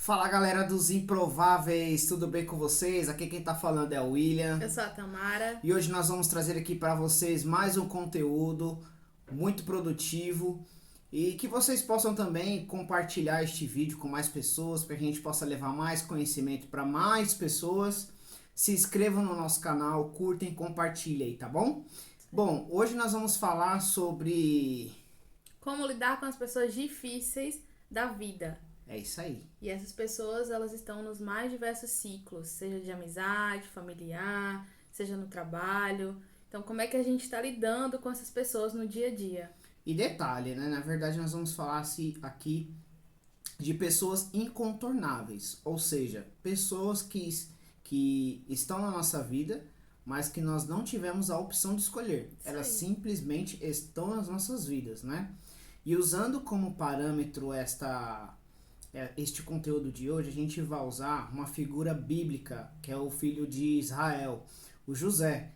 Fala galera dos Improváveis, tudo bem com vocês? Aqui quem tá falando é o William. Eu sou a Tamara. E hoje nós vamos trazer aqui para vocês mais um conteúdo muito produtivo e que vocês possam também compartilhar este vídeo com mais pessoas, para que a gente possa levar mais conhecimento para mais pessoas. Se inscrevam no nosso canal, curtem, compartilhem aí, tá bom? Bom, hoje nós vamos falar sobre... Como lidar com as pessoas difíceis da vida. É isso aí. E essas pessoas, elas estão nos mais diversos ciclos, seja de amizade, familiar, seja no trabalho. Então, como é que a gente está lidando com essas pessoas no dia a dia? E detalhe, né? Na verdade, nós vamos falar aqui de pessoas incontornáveis, ou seja, pessoas que estão na nossa vida, mas que nós não tivemos a opção de escolher. Elas simplesmente estão nas nossas vidas, né? E usando como parâmetro este conteúdo de hoje, a gente vai usar uma figura bíblica, que é o filho de Israel, o José,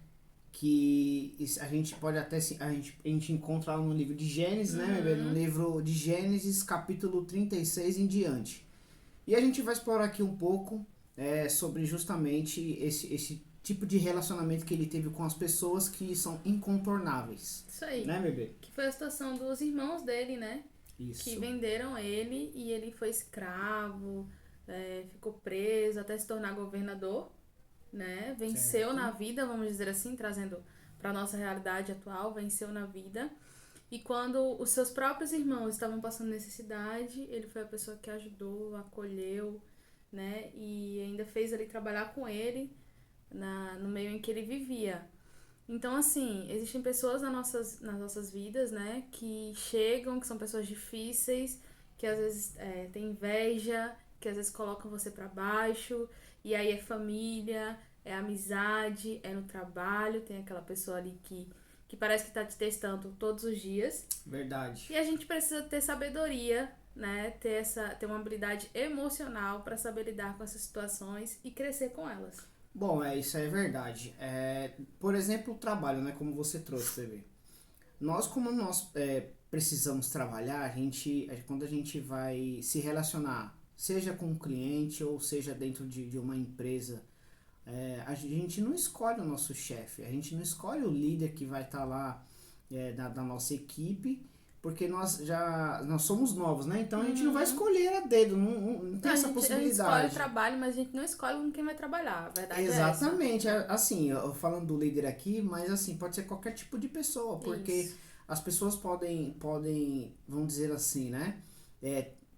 que a gente pode até a gente encontra lá no livro de Gênesis, né, bebê? No livro de Gênesis, capítulo 36 em diante. E a gente vai explorar aqui um pouco sobre justamente esse tipo de relacionamento que ele teve com as pessoas que são incontornáveis. Isso aí. Né, bebê? Que foi a situação dos irmãos dele, né? Isso. Que venderam ele e ele foi escravo, ficou preso até se tornar governador, né? Venceu Certo. na vida, vamos dizer assim, trazendo para nossa realidade atual, venceu na vida. E quando os seus próprios irmãos estavam passando necessidade, ele foi a pessoa que ajudou, acolheu, né? E ainda fez ele trabalhar com ele no meio em que ele vivia. Então, assim, existem pessoas nas nossas vidas, né, que chegam, que são pessoas difíceis, que às vezes têm inveja, que às vezes colocam você pra baixo, e aí é família, é amizade, é no trabalho, tem aquela pessoa ali que parece que tá te testando todos os dias. Verdade. E a gente precisa ter sabedoria, né, ter uma habilidade emocional para saber lidar com essas situações e crescer com elas. Bom, isso é verdade. Por exemplo, o trabalho, né? Como você trouxe, bebê. Como nós precisamos trabalhar, quando a gente vai se relacionar, seja com um cliente ou seja dentro de uma empresa, a gente não escolhe o nosso chefe, a gente não escolhe o líder que vai estar lá da nossa equipe, porque nós somos novos, né? Então a gente não vai escolher a dedo, não tem essa possibilidade. A gente escolhe o trabalho, mas a gente não escolhe com quem vai trabalhar, a verdade Exatamente, assim, eu falando do líder aqui, mas assim, pode ser qualquer tipo de pessoa, porque Isso. as pessoas podem, vamos dizer assim, né?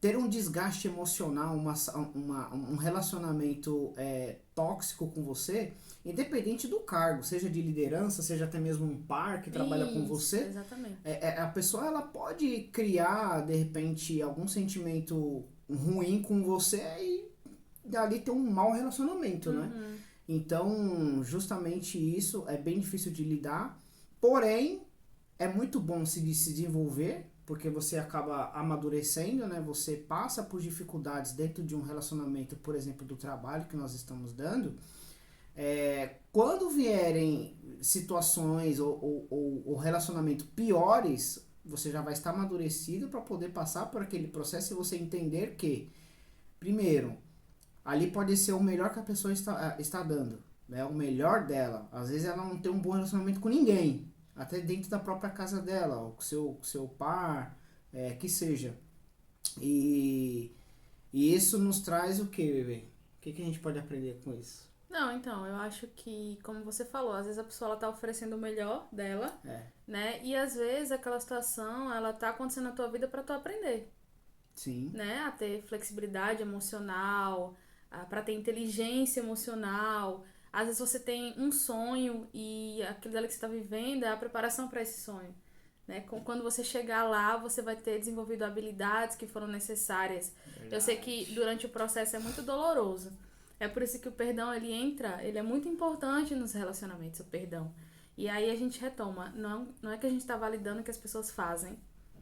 Ter um desgaste emocional, um relacionamento tóxico com você, independente do cargo, seja de liderança, seja até mesmo um par que trabalha com você. Exatamente. A pessoa ela pode criar, de repente, algum sentimento ruim com você e dali ter um mau relacionamento, né? Então, justamente isso é bem difícil de lidar, porém, é muito bom se desenvolver, porque você acaba amadurecendo, né? Você passa por dificuldades dentro de um relacionamento, por exemplo, do trabalho que nós estamos dando. Quando vierem situações ou relacionamento piores, você já vai estar amadurecido para poder passar por aquele processo e você entender que, primeiro, ali pode ser o melhor que a pessoa está dando, né? O melhor dela. Às vezes ela não tem um bom relacionamento com ninguém, até dentro da própria casa dela, ou com seu par, que seja. E isso nos traz o que, bebê? O que a gente pode aprender com isso? Não, então, eu acho que, como você falou, às vezes a pessoa ela tá oferecendo o melhor dela, né? E às vezes aquela situação, ela tá acontecendo na tua vida para tu aprender. Sim. Né? A ter flexibilidade emocional, para ter inteligência emocional. Às vezes você tem um sonho e aquilo dali que você está vivendo é a preparação para esse sonho. Né? Quando você chegar lá, você vai ter desenvolvido habilidades que foram necessárias. Verdade. Eu sei que durante o processo é muito doloroso. É por isso que o perdão, ele é muito importante nos relacionamentos, o perdão. E aí a gente retoma. Não é que a gente está validando o que as pessoas fazem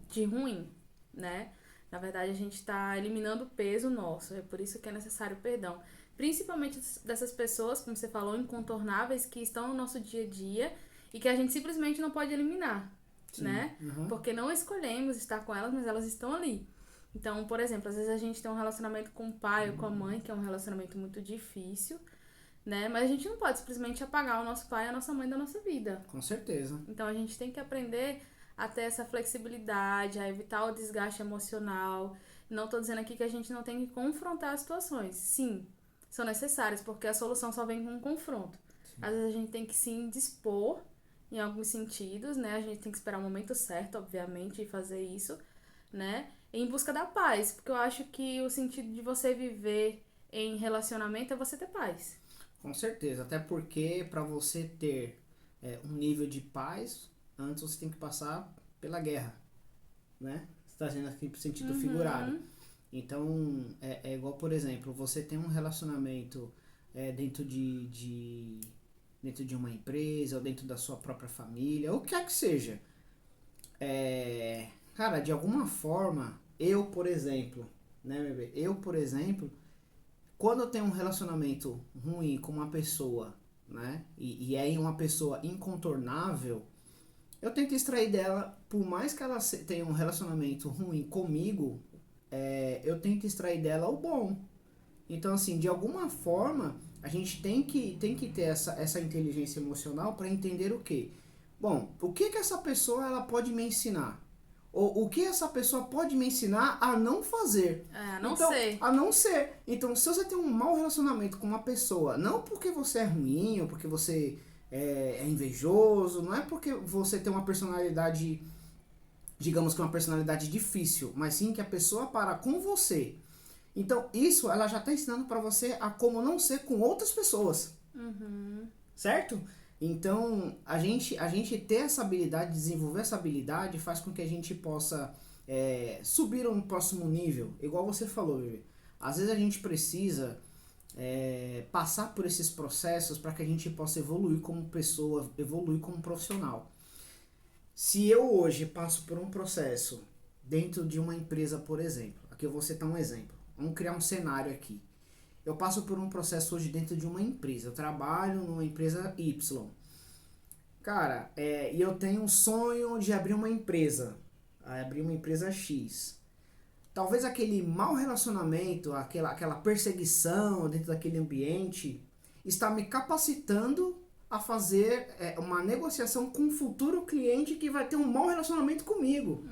de ruim, né? Na verdade, a gente está eliminando o peso nosso. É por isso que é necessário perdão. Principalmente dessas pessoas, como você falou, incontornáveis, que estão no nosso dia a dia e que a gente simplesmente não pode eliminar. Sim. Né? Porque não escolhemos estar com elas, mas elas estão ali. Então, por exemplo, às vezes a gente tem um relacionamento com o pai ou com a mãe, que é um relacionamento muito difícil, né? Mas a gente não pode simplesmente apagar o nosso pai e a nossa mãe da nossa vida. Com certeza. Então a gente tem que aprender a ter essa flexibilidade, a evitar o desgaste emocional. Não tô dizendo aqui que a gente não tem que confrontar as situações. Sim, são necessárias, porque a solução só vem com um confronto. Às vezes a gente tem que se indispor em alguns sentidos, né? A gente tem que esperar o momento certo, obviamente, e fazer isso, né? Em busca da paz, porque eu acho que o sentido de você viver em relacionamento é você ter paz. Com certeza. Até porque para você ter um nível de paz, antes você tem que passar pela guerra, né? Você está dizendo aqui pro sentido figurado. Então, é igual, por exemplo, você tem um relacionamento dentro dentro de uma empresa ou dentro da sua própria família, ou o que quer que seja. Cara, de alguma forma, eu, por exemplo, né, bebê? Eu, por exemplo, quando eu tenho um relacionamento ruim com uma pessoa, né? E é uma pessoa incontornável, eu tento extrair dela, por mais que ela tenha um relacionamento ruim comigo, eu tento extrair dela o bom. Então, assim, de alguma forma, a gente tem que ter essa inteligência emocional para entender o quê? Bom, o que essa pessoa ela pode me ensinar? Ou o que essa pessoa pode me ensinar a não fazer? A não Então, ser. a não ser. Então, se você tem um mau relacionamento com uma pessoa, não porque você é ruim ou porque você é invejoso, não é porque você tem uma personalidade, digamos que uma personalidade difícil, mas sim que a pessoa para com você. Então, isso ela já está ensinando para você a como não ser com outras pessoas. Certo? Então, a gente ter essa habilidade, desenvolver essa habilidade, faz com que a gente possa subir a um próximo nível. Igual você falou, Vivi. Às vezes a gente precisa passar por esses processos para que a gente possa evoluir como pessoa, evoluir como profissional. Se eu hoje passo por um processo dentro de uma empresa, por exemplo, aqui eu vou citar um exemplo. Vamos criar um cenário aqui. Eu passo por um processo hoje dentro de uma empresa. Eu trabalho numa empresa Y. Cara, e eu tenho um sonho de abrir uma empresa. Abrir uma empresa X. Talvez aquele mau relacionamento, aquela perseguição dentro daquele ambiente, está me capacitando a fazer uma negociação com um futuro cliente que vai ter um mau relacionamento comigo.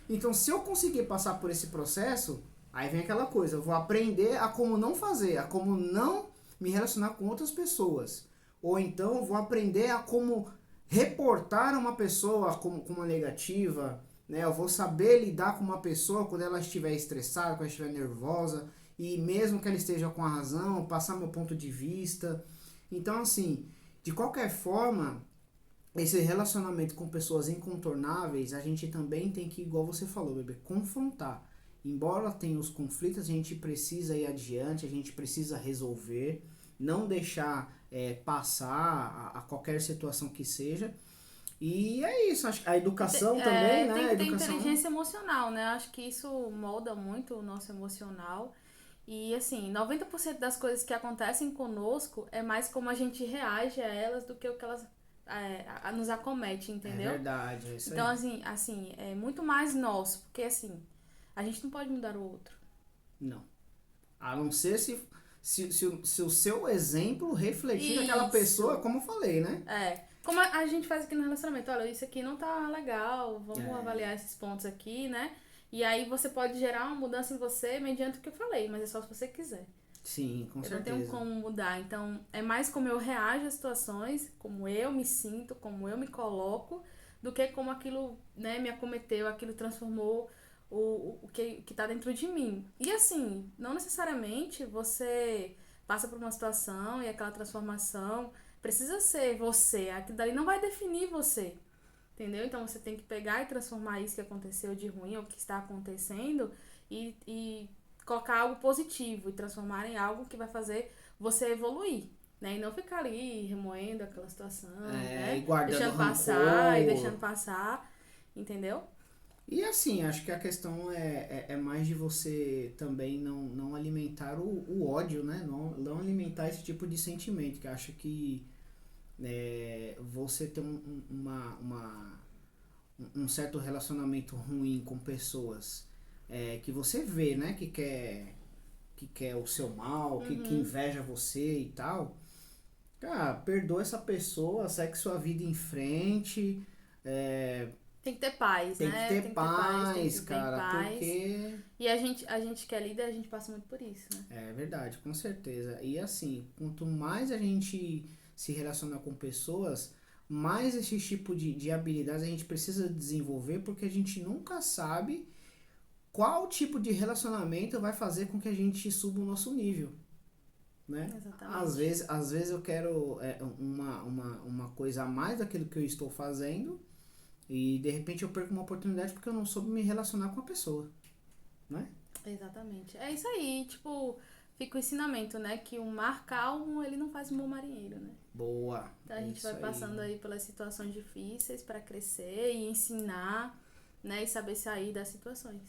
Então, se eu conseguir passar por esse processo, aí vem aquela coisa, eu vou aprender a como não fazer, a como não me relacionar com outras pessoas. Ou então, eu vou aprender a como reportar uma pessoa com uma negativa, né? Eu vou saber lidar com uma pessoa quando ela estiver estressada, quando ela estiver nervosa, e mesmo que ela esteja com a razão, passar meu ponto de vista. Então, assim, de qualquer forma, esse relacionamento com pessoas incontornáveis, a gente também tem que, igual você falou, bebê, confrontar. Embora tenha os conflitos, a gente precisa ir adiante, a gente precisa resolver, não deixar passar a qualquer situação que seja. E é isso, acho que a educação também, né? Tem A que ter educação... inteligência emocional, né? Acho que isso molda muito o nosso emocional. E assim, 90% das coisas que acontecem conosco é mais como a gente reage a elas do que o que elas nos acomete, entendeu? É verdade, é isso Então, aí. assim, é muito mais nosso, porque assim, a gente não pode mudar o outro. Não. A não ser se o seu exemplo refletir aquela Isso. pessoa, como eu falei, né? Como a gente faz aqui no relacionamento, olha, isso aqui não tá legal, vamos avaliar esses pontos aqui, né? E aí você pode gerar uma mudança em você mediante o que eu falei, mas é só se você quiser. Sim, com certeza. Eu não tenho como mudar, então é mais como eu reajo às situações, como eu me sinto, como eu me coloco, do que como aquilo, né, me acometeu, aquilo transformou o que tá dentro de mim. E assim, não necessariamente você passa por uma situação e aquela transformação precisa ser você, aquilo dali não vai definir você, entendeu? Então você tem que pegar e transformar isso que aconteceu de ruim ou que está acontecendo e colocar algo positivo e transformar em algo que vai fazer você evoluir, né? E não ficar ali remoendo aquela situação, né? E guardando Deixando rancor. passar e deixando passar, entendeu? E assim, acho que a questão é mais de você também não alimentar o ódio, né? Não alimentar esse tipo de sentimento, que acho que você ter um certo relacionamento ruim com pessoas, que você vê, né, que quer o seu mal, que inveja você e tal, cara, perdoa essa pessoa, segue sua vida em frente, Tem que ter paz, tem que né? ter Tem que ter paz, tem paz, que ter cara, paz. porque E a gente que é líder, a gente passa muito por isso, né? é verdade, com certeza. E assim, quanto mais a gente se relaciona com pessoas, mais esse tipo de habilidades a gente precisa desenvolver, porque a gente nunca sabe qual tipo de relacionamento vai fazer com que a gente suba o nosso nível, né? Exatamente. Às vezes eu quero uma coisa a mais daquilo que eu estou fazendo e de repente eu perco uma oportunidade porque eu não soube me relacionar com a pessoa, né? Exatamente. É isso aí, tipo, fica o ensinamento, né? Que um mar calmo, ele não faz um bom marinheiro, né? Boa, Então a é gente isso vai passando aí. aí pelas situações difíceis para crescer e ensinar, né? E saber sair das situações.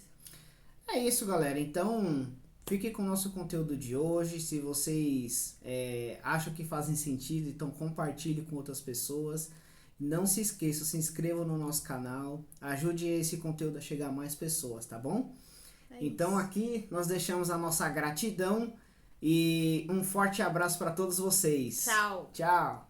É isso, galera. Então, fique com o nosso conteúdo de hoje. Se vocês acham que fazem sentido, então compartilhe com outras pessoas. Não se esqueça, se inscreva no nosso canal. Ajude esse conteúdo a chegar a mais pessoas, tá bom? É Então, isso. aqui nós deixamos a nossa gratidão e um forte abraço para todos vocês. Tchau! Tchau!